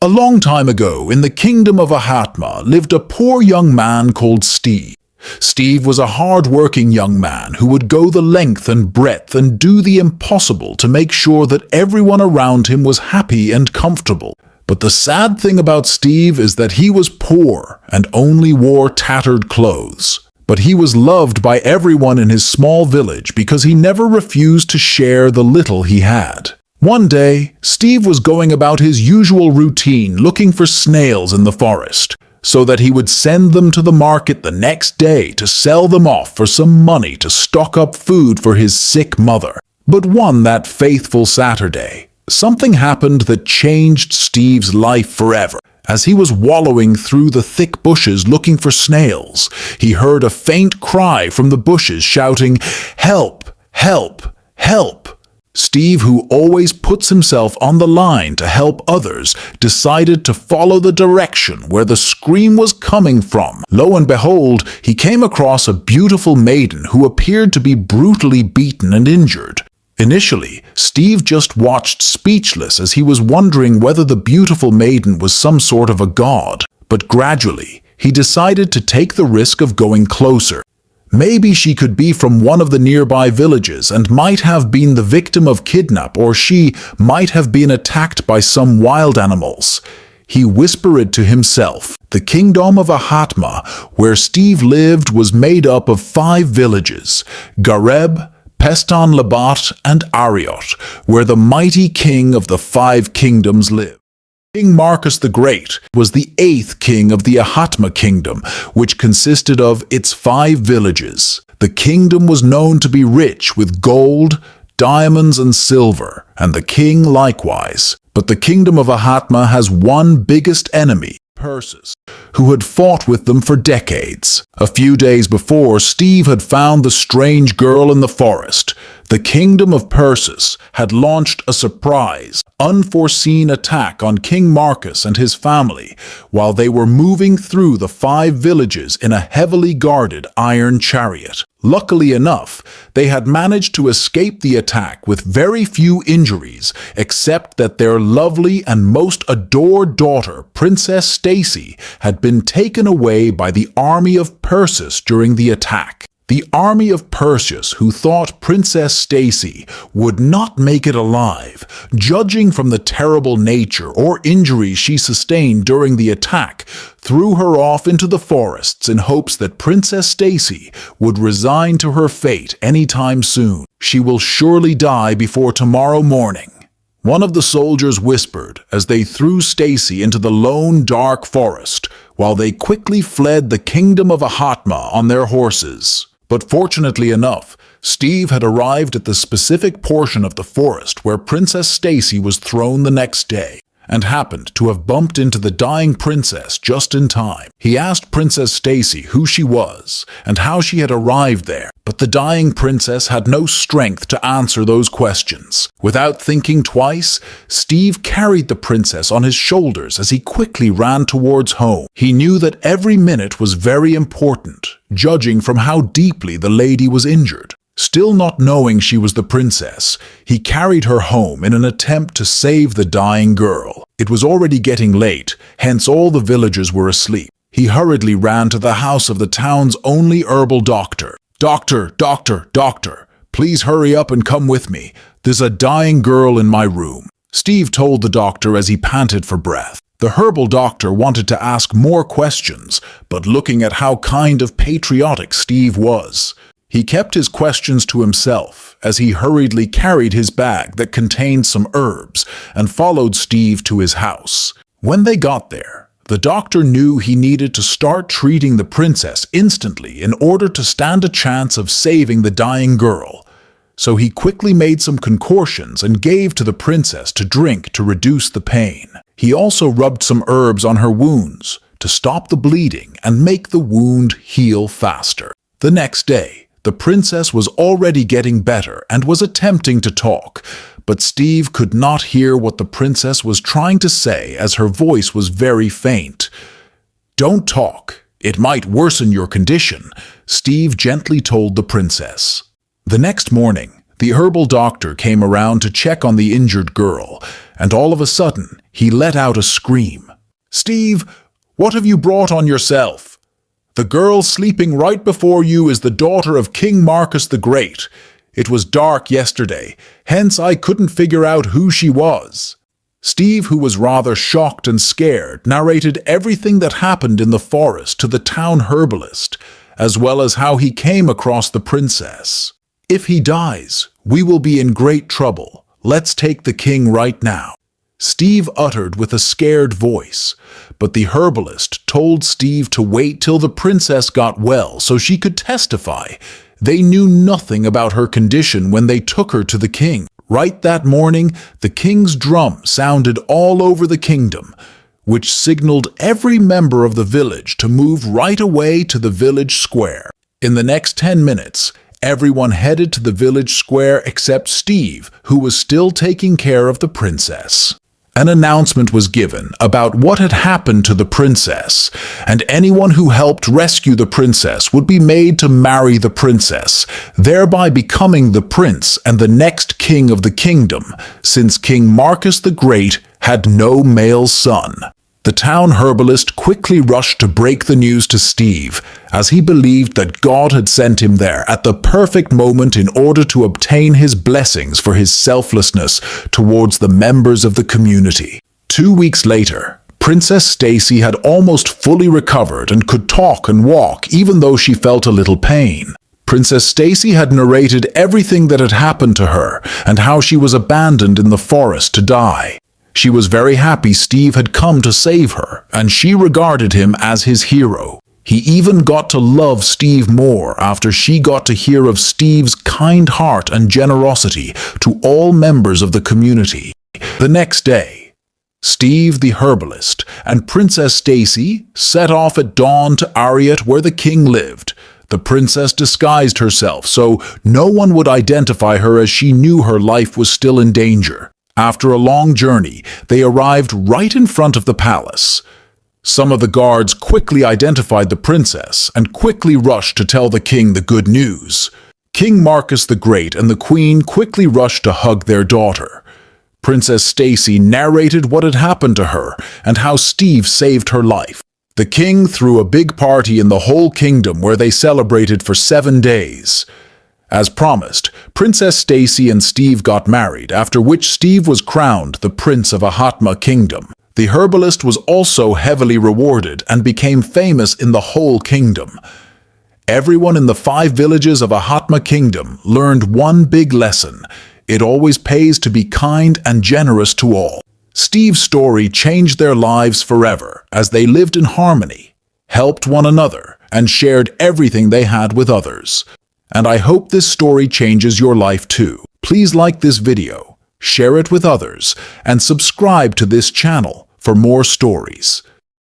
A long time ago, in the kingdom of Ahatma, lived a poor young man called Steve. Steve was a hard-working young man who would go the length and breadth and do the impossible to make sure that everyone around him was happy and comfortable. But the sad thing about Steve is that he was poor and only wore tattered clothes. But he was loved by everyone in his small village because he never refused to share the little he had. One day, Steve was going about his usual routine looking for snails in the forest, so that he would send them to the market the next day to sell them off for some money to stock up food for his sick mother. But that faithful Saturday, something happened that changed Steve's life forever. As he was wallowing through the thick bushes looking for snails, he heard a faint cry from the bushes shouting, "Help! Help! Help!" Steve, who always puts himself on the line to help others, decided to follow the direction where the scream was coming from. Lo and behold, he came across a beautiful maiden who appeared to be brutally beaten and injured. Initially, Steve just watched speechless as he was wondering whether the beautiful maiden was some sort of a god. But gradually, he decided to take the risk of going closer. Maybe she could be from one of the nearby villages and might have been the victim of kidnap, or she might have been attacked by some wild animals. He whispered to himself. The kingdom of Ahatma, where Steve lived, was made up of 5 villages: Gareb, Peston Labat, and Ariot, where the mighty king of the 5 kingdoms lived. King Marcus the Great was the 8th king of the Ahatma kingdom, which consisted of its 5 villages. The kingdom was known to be rich with gold, diamonds, and silver, and the king likewise. But the kingdom of Ahatma has one biggest enemy, Perseus, who had fought with them for decades. A few days before, Steve had found the strange girl in the forest. The kingdom of Perseus had launched a surprise, unforeseen attack on King Marcus and his family while they were moving through the 5 villages in a heavily guarded iron chariot. Luckily enough, they had managed to escape the attack with very few injuries, except that their lovely and most adored daughter, Princess Stacy, had been taken away by the army of Perseus during the attack. The army of Perseus, who thought Princess Stacy would not make it alive, judging from the terrible nature or injuries she sustained during the attack, threw her off into the forests in hopes that Princess Stacy would resign to her fate anytime soon. "She will surely die before tomorrow morning," one of the soldiers whispered as they threw Stacy into the lone dark forest, while they quickly fled the kingdom of Ahatma on their horses. But fortunately enough, Steve had arrived at the specific portion of the forest where Princess Stacy was thrown the next day, and happened to have bumped into the dying princess just in time. He asked Princess Stacy who she was and how she had arrived there, but the dying princess had no strength to answer those questions. Without thinking twice, Steve carried the princess on his shoulders as he quickly ran towards home. He knew that every minute was very important, judging from how deeply the lady was injured. Still not knowing she was the princess, he carried her home in an attempt to save the dying girl. It was already getting late, hence all the villagers were asleep. He hurriedly ran to the house of the town's only herbal doctor. "Doctor, doctor, doctor, please hurry up and come with me. There's a dying girl in my room," Steve told the doctor as he panted for breath. The herbal doctor wanted to ask more questions, but looking at how kind of patriotic Steve was, he kept his questions to himself as he hurriedly carried his bag that contained some herbs and followed Steve to his house. When they got there, the doctor knew he needed to start treating the princess instantly in order to stand a chance of saving the dying girl. So he quickly made some concoctions and gave to the princess to drink to reduce the pain. He also rubbed some herbs on her wounds to stop the bleeding and make the wound heal faster. The next day, the princess was already getting better and was attempting to talk, but Steve could not hear what the princess was trying to say as her voice was very faint. "Don't talk. It might worsen your condition," Steve gently told the princess. The next morning, the herbal doctor came around to check on the injured girl, and all of a sudden he let out a scream. "Steve, what have you brought on yourself? The girl sleeping right before you is the daughter of King Marcus the Great. It was dark yesterday, hence I couldn't figure out who she was." Steve, who was rather shocked and scared, narrated everything that happened in the forest to the town herbalist, as well as how he came across the princess. "If he dies, we will be in great trouble. Let's take the king right now," Steve uttered with a scared voice, but the herbalist told Steve to wait till the princess got well so she could testify. They knew nothing about her condition when they took her to the king. Right that morning, the king's drum sounded all over the kingdom, which signaled every member of the village to move right away to the village square. In the next 10 minutes, everyone headed to the village square except Steve, who was still taking care of the princess. An announcement was given about what had happened to the princess, and anyone who helped rescue the princess would be made to marry the princess, thereby becoming the prince and the next king of the kingdom, since King Marcus the Great had no male son. The town herbalist quickly rushed to break the news to Steve, as he believed that God had sent him there at the perfect moment in order to obtain his blessings for his selflessness towards the members of the community. 2 weeks later, Princess Stacy had almost fully recovered and could talk and walk even though she felt a little pain. Princess Stacy had narrated everything that had happened to her and how she was abandoned in the forest to die. She was very happy Steve had come to save her, and she regarded him as his hero. He even got to love Steve more after she got to hear of Steve's kind heart and generosity to all members of the community. The next day, Steve the herbalist and Princess Stacy set off at dawn to Ariat where the king lived. The princess disguised herself so no one would identify her as she knew her life was still in danger. After a long journey, they arrived right in front of the palace. Some of the guards quickly identified the princess and quickly rushed to tell the king the good news. King Marcus the Great and the queen quickly rushed to hug their daughter. Princess Stacy narrated what had happened to her and how Steve saved her life. The king threw a big party in the whole kingdom where they celebrated for 7 days. As promised, Princess Stacy and Steve got married, after which Steve was crowned the Prince of Ahatma Kingdom. The herbalist was also heavily rewarded and became famous in the whole kingdom. Everyone in the 5 villages of Ahatma Kingdom learned one big lesson: it always pays to be kind and generous to all. Steve's story changed their lives forever as they lived in harmony, helped one another, and shared everything they had with others. And I hope this story changes your life too. Please like this video, share it with others, and subscribe to this channel for more stories.